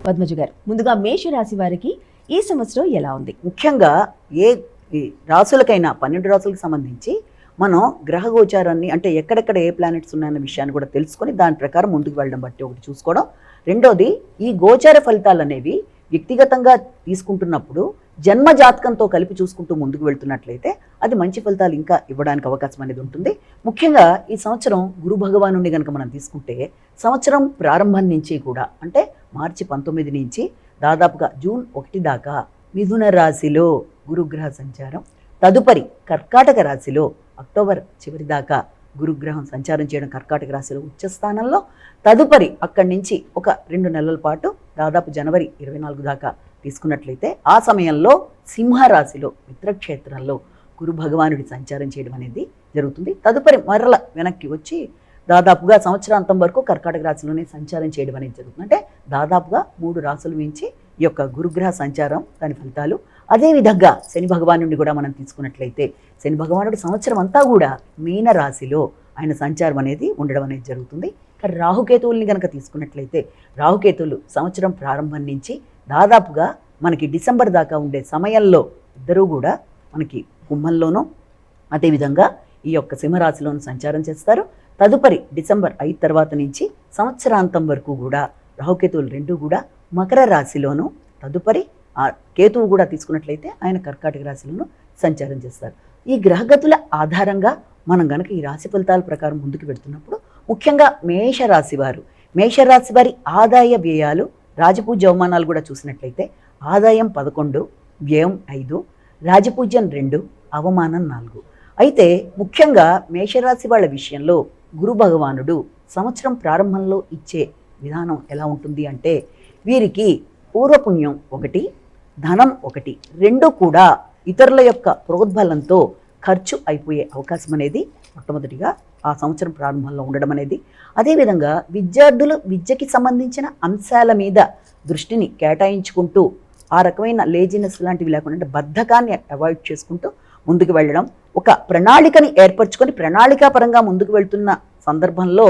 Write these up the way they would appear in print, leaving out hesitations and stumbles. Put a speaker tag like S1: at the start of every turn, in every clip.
S1: పద్మజ గారు, ముందుగా మేషరాశి వారికి ఈ సంవత్సరం ఎలా ఉంది?
S2: ముఖ్యంగా ఏ రాసులకైనా 12 రాసులకు సంబంధించి మనం గ్రహ గోచారాన్ని అంటే ఎక్కడెక్కడ ఏ ప్లానెట్స్ ఉన్నాయన్న విషయాన్ని కూడా తెలుసుకొని దాని ప్రకారం ముందుకు వెళ్ళడం బట్టి ఒకటి చూసుకోవడం. రెండోది, ఈ గోచార ఫలితాలు అనేవి వ్యక్తిగతంగా తీసుకుంటున్నప్పుడు జన్మ జాతకంతో కలిపి చూసుకుంటూ ముందుకు వెళ్తున్నట్లయితే అది మంచి ఫలితాలు ఇంకా ఇవ్వడానికి అవకాశం అనేది ఉంటుంది. ముఖ్యంగా ఈ సంవత్సరం గురు భగవానుడిని కనుక మనం తీసుకుంటే సంవత్సరం ప్రారంభం నుంచి కూడా అంటే మార్చి 19 నుంచి దాదాపుగా జూన్ 1 దాకా మిథున రాశిలో గురుగ్రహ సంచారం, తదుపరి కర్కాటక రాశిలో అక్టోబర్ చివరి దాకా గురుగ్రహం సంచారం చేయడం కర్కాటక రాశిలో ఉచ్చస్థానంలో, తదుపరి అక్కడి నుంచి ఒక 2 నెలల పాటు దాదాపు జనవరి 24 దాకా తీసుకున్నట్లయితే ఆ సమయంలో సింహరాశిలో మిత్రక్షేత్రంలో గురు భగవానుడి సంచారం చేయడం అనేది జరుగుతుంది. తదుపరి మరల వెనక్కి వచ్చి దాదాపుగా సంవత్సరాంతం వరకు కర్కాటక రాశిలోనే సంచారం చేయడం అనేది జరుగుతుంది. అంటే దాదాపుగా 3 రాశుల నుంచి ఈ యొక్క గురుగ్రహ సంచారం దాని ఫలితాలు. అదేవిధంగా శని భగవానుడిని కూడా మనం తీసుకున్నట్లయితే శని భగవానుడు సంవత్సరం అంతా కూడా మీన రాశిలో ఆయన సంచారం అనేది ఉండడం అనేది జరుగుతుంది. రాహుకేతువుల్ని కనుక తీసుకున్నట్లయితే రాహుకేతువులు సంవత్సరం ప్రారంభం నుంచి దాదాపుగా మనకి డిసెంబర్ దాకా ఉండే సమయంలో ఇద్దరూ కూడా మనకి కుంభంలోనూ అదేవిధంగా ఈ యొక్క సింహరాశిలోనూ సంచారం చేస్తారు. తదుపరి డిసెంబర్ 5 తర్వాత నుంచి సంవత్సరాంతం వరకు కూడా రాహుకేతువులు రెండూ కూడా మకర రాశిలోను, తదుపరి ఆ కేతువు కూడా తీసుకున్నట్లయితే ఆయన కర్కాటక రాశిలోను సంచారం చేస్తారు. ఈ గ్రహగతుల ఆధారంగా మనం గనక ఈ రాశి ఫలితాల ప్రకారం ముందుకు వెళ్తున్నప్పుడు ముఖ్యంగా మేషరాశి వారి ఆదాయ వ్యయాలు రాజపూజ్య అవమానాలు కూడా చూసినట్లయితే ఆదాయం 11, వ్యయం 5, రాజపూజ్యం 2, అవమానం 4. అయితే ముఖ్యంగా మేషరాశి వాళ్ళ విషయంలో గురు భగవానుడు సంవత్సరం ప్రారంభంలో ఇచ్చే విధానం ఎలా ఉంటుంది అంటే వీరికి పూర్వపుణ్యం 1, ధనం 1, 2 కూడా ఇతరుల యొక్క ప్రోద్బలంతో ఖర్చు అయిపోయే అవకాశం అనేది మొట్టమొదటిగా ఆ సంవత్సరం ప్రారంభంలో ఉండడం అనేది. అదేవిధంగా విద్యార్థులు విద్యకి సంబంధించిన అంశాల మీద దృష్టిని కేటాయించుకుంటూ ఆ రకమైన లేజినెస్ లాంటివి లేకుండా అంటే బద్ధకాన్ని అవాయిడ్ చేసుకుంటూ ముందుకు వెళ్ళడం, ఒక ప్రణాళికని ఏర్పరచుకొని ప్రణాళికాపరంగా ముందుకు వెళ్తున్న సందర్భంలో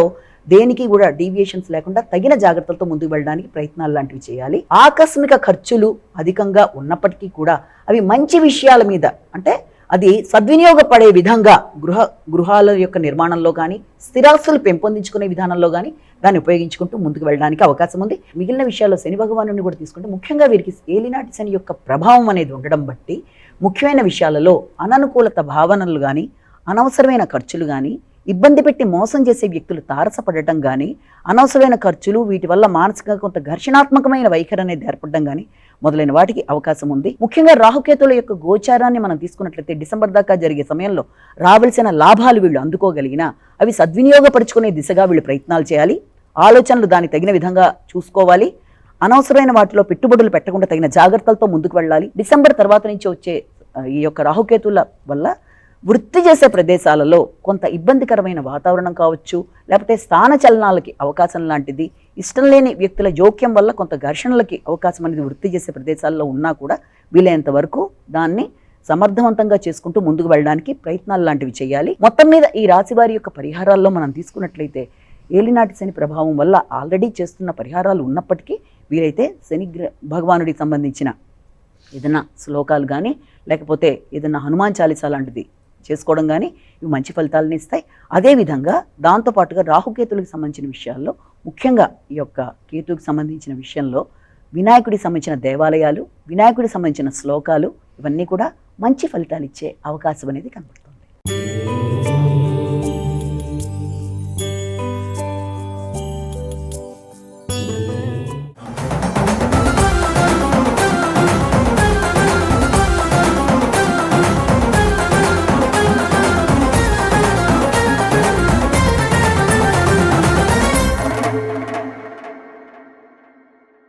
S2: దేనికి కూడా డీవియేషన్స్ లేకుండా తగిన జాగ్రత్తలతో ముందుకు వెళ్ళడానికి ప్రయత్నాలు లాంటివి చేయాలి. ఆకస్మిక ఖర్చులు అధికంగా ఉన్నప్పటికీ కూడా అవి మంచి విషయాల మీద అంటే అది సద్వినియోగపడే విధంగా గృహాల యొక్క నిర్మాణంలో కానీ స్థిరాస్తులు పెంపొందించుకునే విధానంలో కానీ దాన్ని ఉపయోగించుకుంటూ ముందుకు వెళ్ళడానికి అవకాశం ఉంది. మిగిలిన విషయాల్లో శని భగవానుడిని కూడా తీసుకుంటే ముఖ్యంగా వీరికి ఏలినాటి శని యొక్క ప్రభావం అనేది ఉండడం బట్టి ముఖ్యమైన విషయాలలో అననుకూలత భావనలు కానీ అనవసరమైన ఖర్చులు కానీ ఇబ్బంది పెట్టి మోసం చేసే వ్యక్తులు తారసపడటం కానీ అనవసరమైన ఖర్చులు వీటి వల్ల మానసికంగా కొంత ఘర్షణాత్మకమైన వైఖరి అనేది ఏర్పడడం కానీ మొదలైన వాటికి అవకాశం ఉంది. ముఖ్యంగా రాహుకేతుల యొక్క గోచారాన్ని మనం తీసుకున్నట్లయితే డిసెంబర్ దాకా జరిగే సమయంలో రావాల్సిన లాభాలు వీళ్ళు అందుకోగలిగినా అవి సద్వినియోగపరుచుకునే దిశగా వీళ్ళు ప్రయత్నాలు చేయాలి. ఆలోచనలు దానికి తగిన విధంగా చూసుకోవాలి. అనవసరమైన వాటిలో పెట్టుబడులు పెట్టకుండా తగిన జాగ్రత్తలతో ముందుకు వెళ్ళాలి. డిసెంబర్ తర్వాత నుంచి వచ్చే ఈ యొక్క రాహుకేతుల వల్ల వృత్తి చేసే ప్రదేశాలలో కొంత ఇబ్బందికరమైన వాతావరణం కావచ్చు, లేకపోతే స్థాన చలనాలకి అవకాశం లాంటిది, ఇష్టం లేని వ్యక్తుల జోక్యం వల్ల కొంత ఘర్షణలకి అవకాశం అనేది వృత్తి చేసే ప్రదేశాల్లో ఉన్నా కూడా వీలైనంత వరకు దాన్ని సమర్థవంతంగా చేసుకుంటూ ముందుకు వెళ్ళడానికి ప్రయత్నాలు లాంటివి చేయాలి. మొత్తం మీద ఈ రాశి వారి యొక్క పరిహారాల్లో మనం తీసుకున్నట్లయితే ఏలినాటి శని ప్రభావం వల్ల ఆల్రెడీ చేస్తున్న పరిహారాలు ఉన్నప్పటికీ వీరైతే శని భగవానుడికి సంబంధించిన ఏదైనా శ్లోకాలు కానీ లేకపోతే ఏదైనా హనుమాన్ చాలీసా లాంటిది చేసుకోవడం కానీ ఇవి మంచి ఫలితాలను ఇస్తాయి. అదేవిధంగా దాంతోపాటుగా రాహుకేతులకు సంబంధించిన విషయాల్లో ముఖ్యంగా ఈ యొక్క కేతువుకి సంబంధించిన విషయంలో వినాయకుడికి సంబంధించిన దేవాలయాలు, వినాయకుడికి సంబంధించిన శ్లోకాలు ఇవన్నీ కూడా మంచి ఫలితాలు ఇచ్చే అవకాశం అనేది కనబడుతుంది.